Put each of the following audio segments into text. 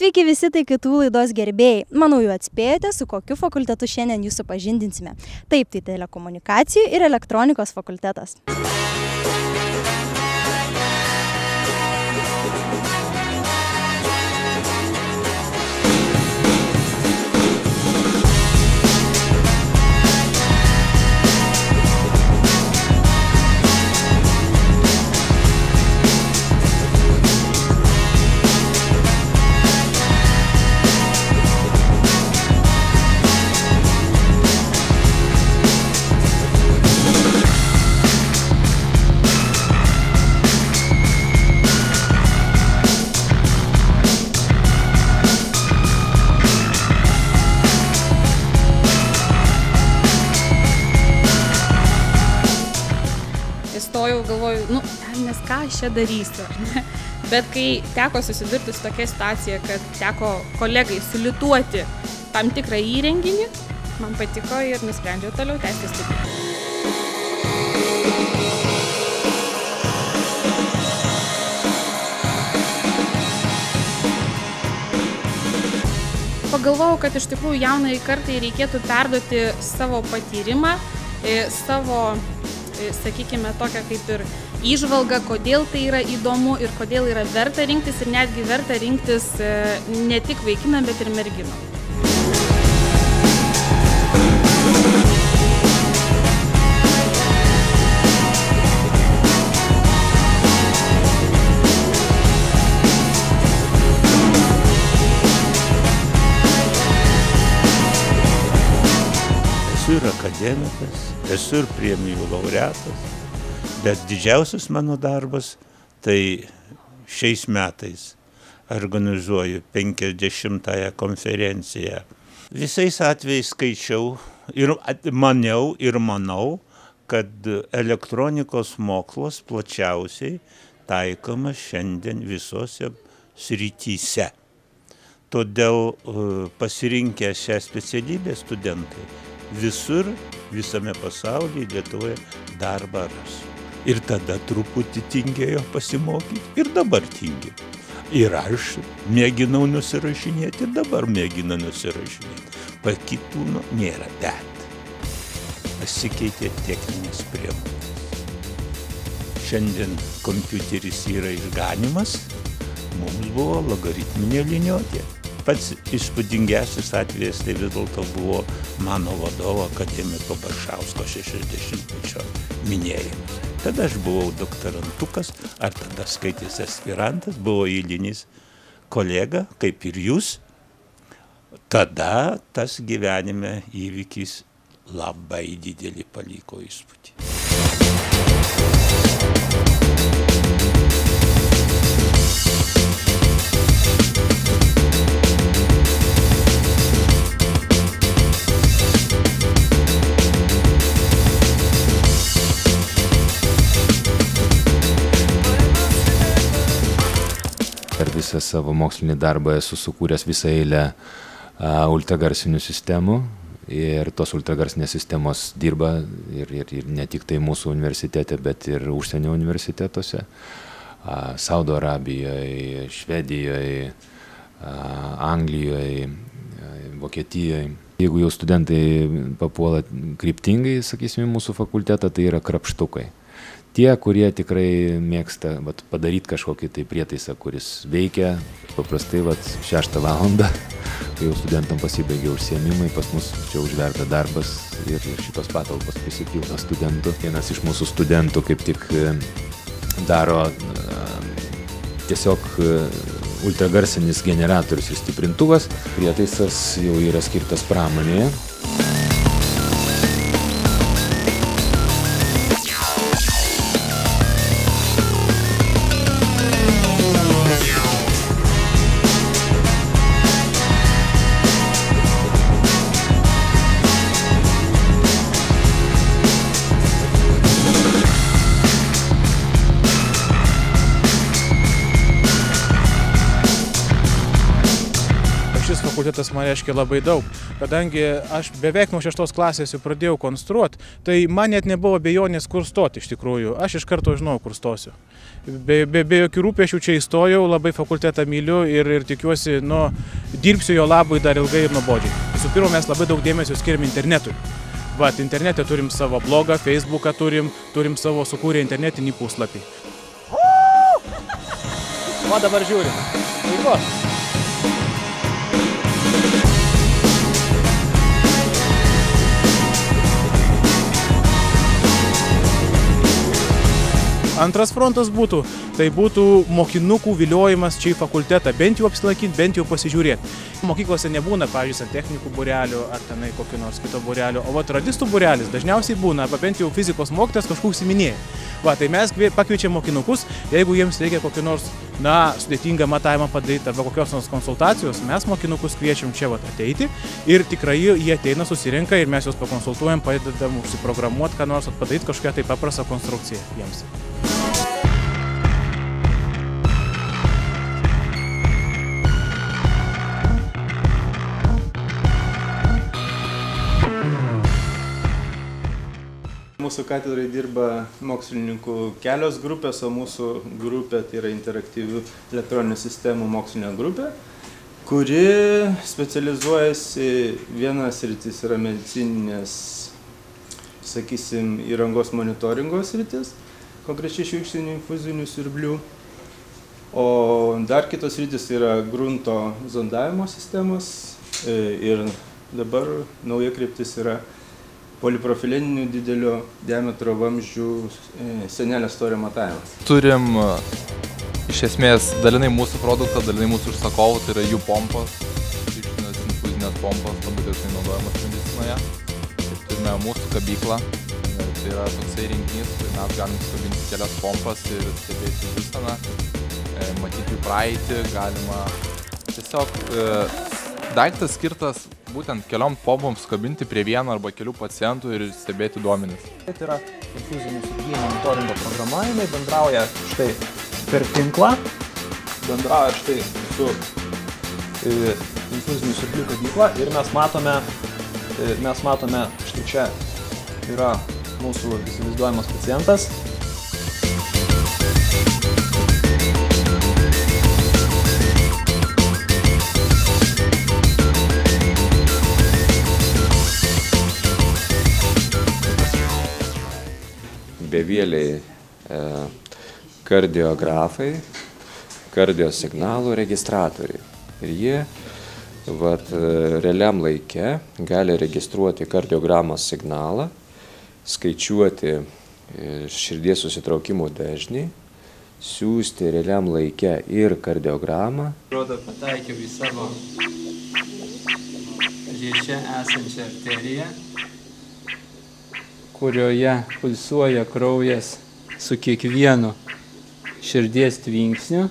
Sveiki visi tai kitų laidos gerbėjai. Manau, jau atspėjote, su kokiu fakultetu šiandien jūs supažindinsime. Taip, tai telekomunikacijų ir elektronikos fakultetas. Įstojau, galvoju, nes ką aš čia darysiu. Bet kai teko susidurti su tokia situacija, kad teko kolegai sulituoti tam tikrą įrenginį, man patiko ir nusprendžiau toliau tęsti studijas. Pagalvojau, kad iš tikrųjų jaunai kartai reikėtų perduoti savo patyrimą, savo, sakykime, tokią kaip ir įžvalgą, kodėl tai yra įdomu ir kodėl yra verta rinktis ir netgi verta rinktis ne tik vaikiną, bet ir merginą. Esu ir akademikas, esu ir premijų laureatas, bet didžiausias mano darbas tai šiais metais organizuoju 50-ąją konferenciją. Visais atvejais skaičiau ir maniau ir manau, kad elektronikos mokslas plačiausiai taikomas šiandien visose srityse. Todėl pasirinkę šią specialybę studentai visur, visame pasaulyje, Lietuvoje darbą ras. Ir tada truputį tingėjo pasimokyti ir dabar tingi. Ir aš mėginau nusirašinėti ir dabar mėginu nusirašinėti. Pakitų nėra, bet pasikeitė techninės priemonės. Šiandien kompiuteris yra išganimas, mums buvo logaritminė liniuotė. Pats įspūdingiausias atvejas tai vis dėlto buvo mano vadovo akademiko Baršausko 60-mečio minėjimas. Tada aš buvau doktorantukas, ar tada skaitęs aspirantas, buvo eilinis kolega, kaip ir jūs. Tada tas gyvenime įvykis labai didelį paliko įspūdį. Per visą savo mokslinį darbą esu sukūręs visą eilę ultragarsinių sistemų ir tos ultragarsinės sistemos dirba ir ne tik tai mūsų universitete, bet ir užsienio universitetuose. Saudo Arabijoje, Švedijoje, Anglijoje, Vokietijoje. Jeigu jau studentai papuola kryptingai, sakysime, mūsų fakultetą, tai yra krapštukai. Tie, kurie tikrai mėgsta padaryti kažkokį tai prietaisą, kuris veikia, paprastai 6 valandą, kai jau studentam pasibaigia užsiėmimai, pas mus čia užverda darbas ir šitos patalpos prisipildo studentų. Vienas iš mūsų studentų kaip tik daro tiesiog ultragarsinis generatorius ir stiprintuvas. Prietaisas jau yra skirtas pramonėje. fakultetas man reiškia labai daug. Kadangi aš beveik nuo 6 klasės jau pradėjau konstruoti, tai man net nebuvo abejonės, kur stoti iš tikrųjų. Aš iš karto žinau, kur stosiu. Be jokių rūpesčių čia įstojau, labai fakultetą myliu ir tikiuosi, dirbsiu jo labui dar ilgai ir nuobodžiai. Visų pirma, mes labai daug dėmesio skiriam internetui. Vat, internete turim savo blogą, Facebooką turim savo sukūrę internetinį puslapį. O dabar žiūrim. Puiku. Antras frontas būtų, tai būtų mokinukų viliojimas čia į fakultetą, bent jau apsilankyti, bent jau pasižiūrėti. Mokyklose nebūna, pavyzdžiui, santechnikų būrelių ar tenai kokio nors kito būrelio, o vat radistų būrelis dažniausiai būna, arba bent jau fizikos mokytojas kažkur užsiiminėja. Va, tai mes pakviečiam mokinukus, jeigu jiems reikia kokį nors, sudėtingą matavimą padaryti arba kokios nors konsultacijos, mes mokinukus kviečiam čia ateiti ir tikrai jie ateina, susirenka ir mes juos pakonsultuojam, padedam užsiprogramuoti, ką nors padaryti kažkokią tai paprastą konstrukciją jiems. Mūsų katedrai dirba mokslininkų kelios grupės, o mūsų grupė tai yra interaktyvių elektroninių sistemų mokslinė grupė, kuri specializuojasi, vienas sritis yra medicininės, sakysim, įrangos monitoringo sritis, konkrečiai švirkštinių infuzinių siurblių, o dar kitos sritis yra grunto zondavimo sistemos ir dabar nauja kryptis yra poliprofileninių didelio diametro vamzdžių sienelės storio matavimas. Turim iš esmės dalinai mūsų produktą, dalinai mūsų užsakovų, tai yra jų pompos, švirkštinės infuzinės pompos, labai dažnai naudojamas medicinoje. Ir turime mūsų kabyklą, tai yra toksai rinkinys, kur mes galim skabinti kelias pompas ir stebėti būseną, matyti jų praeitį, galima tiesiog daiktas skirtas būtent keliom pompoms kabinti prie vieno arba kelių pacientų ir stebėti duomenis. Tai yra infuzinių siurblių monitoringo programa, jinai bendrauja štai per tinklą, bendrauja štai su infuzinių siurblių kabykla ir mes matome, štai čia yra mūsų įsivaizduojamas pacientas. Bevieliai kardiografai, kardiosignalų registratoriai. Ir jie realiam laike gali registruoti kardiogramos signalą, skaičiuoti širdies susitraukimų dažnį, siųsti realiam laike ir kardiogramą. Atrodo, pataikiau į savo rieše esančią arteriją, kurioje pulsuoja kraujas su kiekvienu širdies tvinksniu.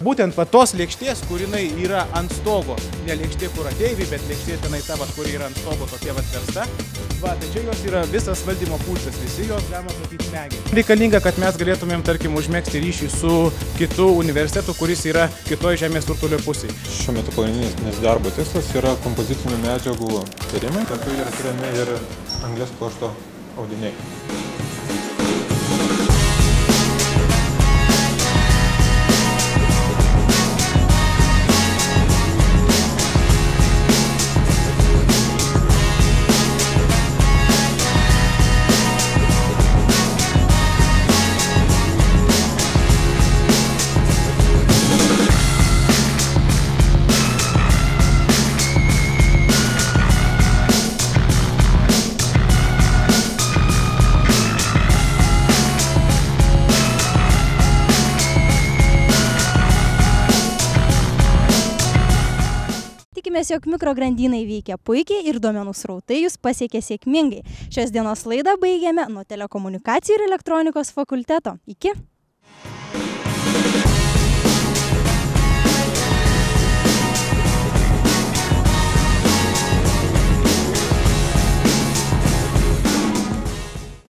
Būtent tos lėkštės, kur jinai yra ant stogo, ne lėkštė kur ateiviai, bet lėkštė tenai ta, kuri yra ant stogo tokia versta. Tai čia jos yra visas valdymo pulsas, visi jos galima sakyti smegenys. Reikalinga, kad mes galėtumėm, tarkim, užmegzti ryšį su kitu universitetu, kuris yra kitoje žemės rutulio pusėje. Šiuo metu pagrindinis darbo tikslas yra kompozicinių medžiagų tyrimai, kartu yra tiriami ir anglies pluošto audiniai. Tikimės, jog mikrograndynai veikia puikiai ir duomenų srautai jūs pasiekė sėkmingai. Šios dienos laidą baigėme nuo telekomunikacijų ir elektronikos fakulteto. Iki!